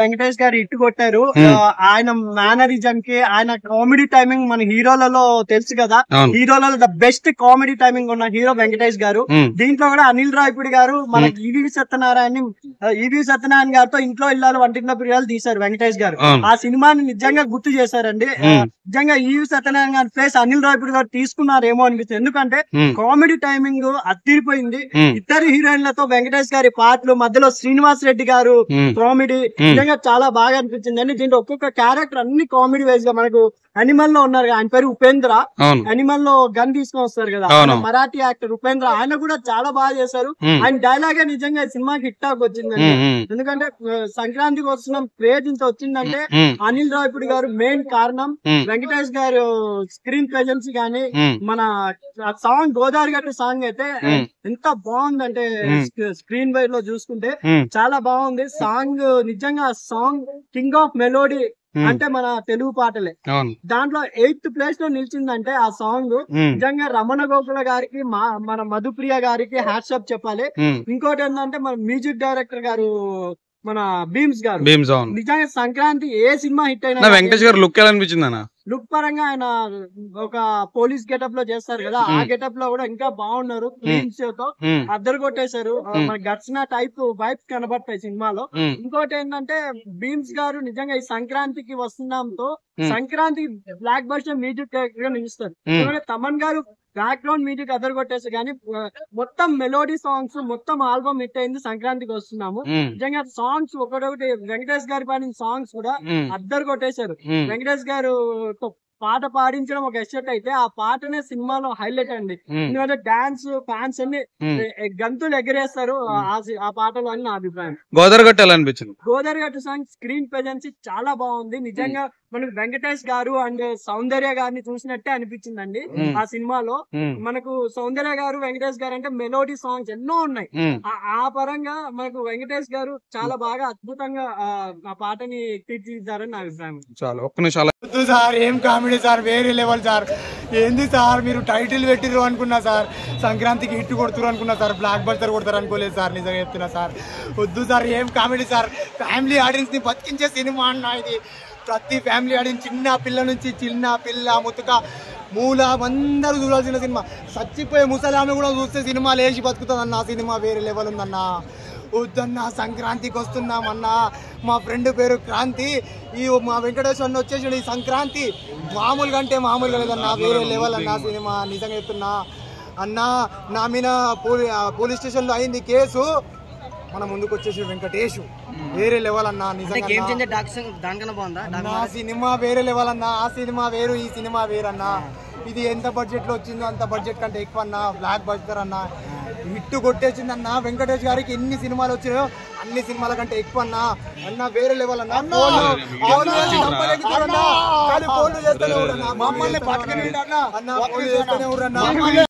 వెంకటేష్ గారు హిట్ కొట్టారు. ఆయన మేనరిజం కి, ఆయన కామెడీ టైమింగ్ మన హీరోలలో తెలుసు కదా. హీరోలలో ద బెస్ట్ కామెడీ టైమింగ్ ఉన్న హీరో వెంకటేష్ గారు. దీంట్లో కూడా అనిల్ రావిపూడి గారు మన ఈవీవి సత్యనారాయణ గారితో ఇంట్లో ఇల్లాలు వంటింట్లో పిల్లలు తీశారు వెంకటేష్ గారు. ఆ సినిమాని నిజంగా గుర్తు చేశారండి. నిజంగా ఈవీవి సత్యనారాయణ గారి ప్లేస్ అనిల్ రావిపూడి గారు తీసుకున్నారేమో అనిపిస్తుంది. ఎందుకంటే కామెడీ టైమింగ్ అత్తిరిపోయింది. ఇద్దరు హీరోయిన్లతో వెంకటేష్ గారి పాటలు, మధ్యలో శ్రీనివాస్ రెడ్డి గారు కామెడీ చాలా బాగా అనిపించింది అండి. దీంట్లో ఒక్కొక్క క్యారెక్టర్ అన్ని కామెడీ వైజ్ గా మనకు అనిమల్ లో ఉన్నారు. ఆయన పేరు ఉపేంద్ర. అనిమల్ లో గన్ తీసుకొని వస్తారు కదా, మరాఠీ యాక్టర్ ఉపేంద్ర. ఆయన కూడా చాలా బాగా చేశారు. ఆయన డైలాగే నిజంగా సినిమాకి హిట్ టాక్ వచ్చిందండి. ఎందుకంటే సంక్రాంతికి వస్తున్నాం క్రేజ్ ఇంత వచ్చిందంటే అనిల్ రావిపూడి గారు మెయిన్ కారణం. వెంకటేష్ గారు స్క్రీన్ ప్రెజెన్స్ గానీ, మన సాంగ్ గోదావరి గట్టు సాంగ్ అయితే ఎంత బాగుందంటే స్క్రీన్ వైడ్ లో చూసుకుంటే చాలా బాగుంది సాంగ్. నిజంగా సాంగ్ కింగ్ ఆఫ్ మెలోడీ అంటే మన తెలుగు పాటలే. దాంట్లో 8th ప్లేస్ లో నిలిచిందంటే ఆ సాంగ్ నిజంగా రమణ గోకుల గారికి, మన మధుప్రియ గారికి హ్యాట్సాప్ చెప్పాలి. ఇంకోటి ఏంటంటే మన మ్యూజిక్ డైరెక్టర్ గారు మన భీమ్స్ గారు. నిజంగా సంక్రాంతి ఏ సినిమా హిట్ అయినా వెంకటేష్ గారు లుక్ ఎలా అనిపించింది అన్న? లుక్ పరంగా ఆయన ఒక పోలీస్ గెటప్ లో చేస్తారు కదా, ఆ గెటప్ లో కూడా ఇంకా బాగున్నారు. క్లీన్ షో తో అద్దరు కొట్టేశారు. మన గట్సిన టైప్ వైబ్స్ కనబడతాయి సినిమాలో. ఇంకోటి ఏంటంటే భీమ్స్ గారు నిజంగా ఈ సంక్రాంతికి వస్తున్నాంతో Sankranti blockbuster music director గా నిలుస్తారు. తమన్ గారు బ్యాక్గ్రౌండ్ మ్యూజిక్ అద్దరు కొట్టేసి కానీ మొత్తం మెలోడీ సాంగ్స్ మొత్తం ఆల్బమ్ హిట్ అయింది. సంక్రాంతికి వస్తున్నాము నిజంగా సాంగ్స్ ఒకటొకటి వెంకటేష్ గారి పాడిన సాంగ్స్ కూడా అద్దరు కొట్టేశారు. వెంకటేష్ గారు పాట పాడించడం ఒక ఎస్టెట్ అయితే ఆ పాటనే సినిమాలో హైలైట్ అండి. ఎందుకంటే డాన్స్ ఫ్యాన్స్ అన్ని గంతులు ఎగరేస్తారు ఆ పాటలో అని నా అభిప్రాయం. గోదావరి గట్టు సాంగ్ స్క్రీన్ ప్రెజెన్స్ చాలా బాగుంది. నిజంగా మనకు వెంకటేష్ గారు అండ్ సౌందర్య గారిని చూసినట్టే అనిపించిందండి ఆ సినిమాలో. మనకు సౌందర్య గారు, వెంకటేష్ గారు అంటే మెలోడీ సాంగ్స్ ఎన్నో ఉన్నాయి. ఆ పరంగా మనకు వెంకటేష్ గారు చాలా బాగా అద్భుతంగా ఆ పాటని తీర్చిదిద్దారని నా అభిప్రాయం. సార్ ఏం కామెడీ సార్, వేరే లెవెల్ సార్. ఏంది సార్ మీరు టైటిల్ పెట్టిర్రు అనుకున్నా సార్, సంక్రాంతికి హిట్ కొడుతురు అనుకున్నా సార్, బ్లాక్ బస్టర్ కొడతారు అనుకోలేదు సార్. నిజంగా చెప్తున్నా సార్, వద్దు సార్. ఏం కామెడీ సార్, ఫ్యామిలీ ఆడియన్స్ ని బతికించే సినిమా అన్న ఇది. ప్రతి ఫ్యామిలీ ఆడియన్స్, చిన్న పిల్ల నుంచి చిన్న పిల్ల ముతుక మూల అందరూ చూడాల్సిన సినిమా. చచ్చిపోయే ముసలామె కూడా చూస్తే సినిమా లేచి బతుకుతుంది అన్న. సినిమా వేరే లెవెల్ ఉందన్నా. వద్దన్నా, సంక్రాంతికి వస్తున్నామన్నా. మా ఫ్రెండ్ పేరు క్రాంతి. ఈ మా వెంకటేశ్వర అన్న వచ్చేసి ఈ సంక్రాంతి మామూలుగా అంటే మామూలుగా లేదన్నా, వేరే లెవెల్ అన్నా సినిమా. నిజంగా చెప్తున్నా అన్నా. నా మీద పోలీస్ స్టేషన్ లో అయింది కేసు, మన ముందుకు వచ్చేసి వెంకటేష్ వేరే లెవెల్ అన్నా. నిజంగా సినిమా వేరే లెవెల్ అన్నా. ఆ సినిమా వేరు, ఈ సినిమా వేరన్నా. ఇది ఎంత బడ్జెట్ లో వచ్చిందో అంత బడ్జెట్ కంటే ఎక్కువ అన్నా. బ్లాక్ బస్టర్ అన్నా, హిట్ కొట్టేసింది అన్న. వెంకటేష్ గారికి ఎన్ని సినిమాలు వచ్చినాయో అన్ని సినిమాల కంటే ఎక్కువ అన్నా. అన్న వేరే లెవెల్ అన్నా. మమ్మల్ని పట్టుకుని అన్న.